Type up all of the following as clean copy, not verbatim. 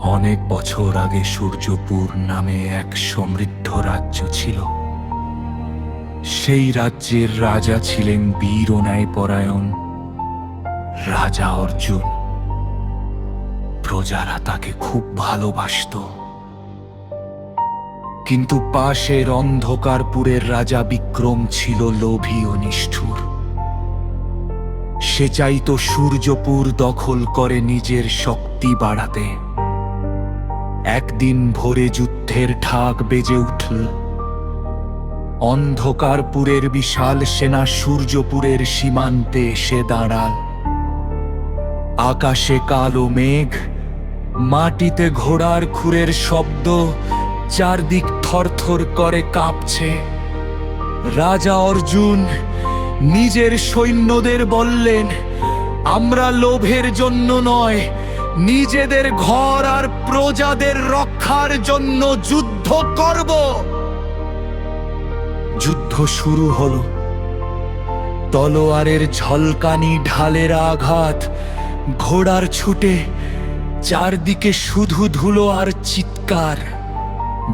অনেক বছর আগে সূর্যপুর নামে এক সমৃদ্ধ রাজ্য ছিল। সেই রাজ্যের রাজা ছিলেন বীর ও ন্যায়পরায়ণ রাজা অর্জুন। প্রজারা তাকে খুব ভালোবাসতো, কিন্তু পাশের অন্ধকারপুরের রাজা বিক্রম ছিল লোভী ও নিষ্ঠুর। সে চাইতো সূর্যপুর দখল করে নিজের শক্তি বাড়াতে। একদিন ভোরে যুদ্ধের ঢাক বেজে উঠল। অন্ধকারপুরের বিশাল সেনা সূর্যপুরের সীমান্তে এসে দাঁড়াল। আকাশে কালো মেঘ, মাটিতে ঘোড়ার খুরের শব্দ, চারদিক থরথর করে কাঁপছে। রাজা অর্জুন নিজের সৈন্যদের বললেন, আমরা লোভের জন্য নয়, নিজেদের ঘর আর প্রজাদের রক্ষার জন্য যুদ্ধ করব। যুদ্ধ শুরু হলো। তলোয়ারের ঝলকানি, ঢালের আঘাত, ঘোড়ার ছুটে, চারদিকে শুধু ধুলো আর চিৎকার।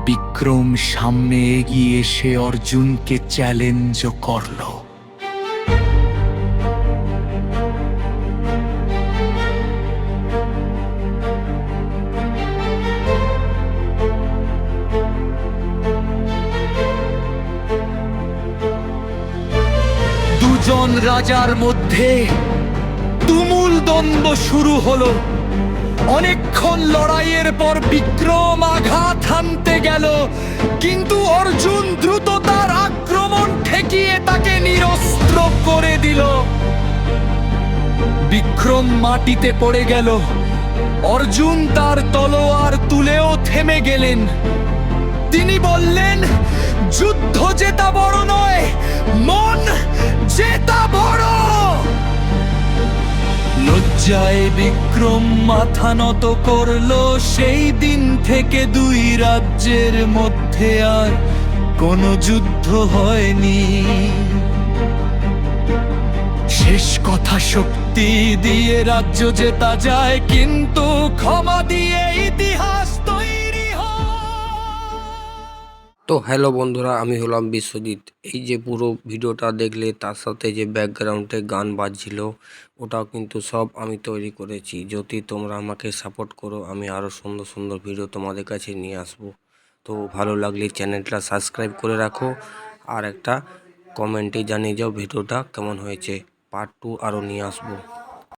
বিক্রম সামনে এগিয়ে এসে অর্জুনকে চ্যালেঞ্জ করল। দুজন রাজার মধ্যে তুমুল দ্বন্দ্ব শুরু হলো। অনেকক্ষণ লড়াইয়ের পর বিক্রম আঘাত হানতে গেল, কিন্তু অর্জুন দ্রুত তার আক্রমণ ঠেকিয়ে তাকে নিরস্ত্র করে দিল। বিক্রম মাটিতে পড়ে গেল। অর্জুন তার তলোয়ার তুলেও থেমে গেলেন। তিনি বললেন, যুদ্ধ জেতা বড় নয়, মন জেতা বড়। লজ্জায় বিক্রম মাথা নত করলো। সেই দিন থেকে দুই রাজ্যের মধ্যে আর কোনো যুদ্ধ হয়নি। শেষ কথা, শক্তি দিয়ে রাজ্য জেতা যায়, কিন্তু ক্ষমা দিয়ে ইতিহাস তৈরি হয়। তো হ্যালো বন্ধুরা, আমি হলাম বিশ্বজিৎ। এই যে পুরো ভিডিওটা দেখলে, তার সাথে যে ব্যাকগ্রাউন্ডে গান বাজছিল, ওটাও কিন্তু সব আমি তৈরি করেছি। যদি তোমরা আমাকে সাপোর্ট করো, আমি আরও সুন্দর সুন্দর ভিডিও তোমাদের কাছে নিয়ে আসবো। তো ভালো লাগলে চ্যানেলটা সাবস্ক্রাইব করে রাখো, আর একটা কমেন্টে জানিয়ে যাও ভিডিওটা কেমন হয়েছে। পার্ট 2 আরও নিয়ে আসবো।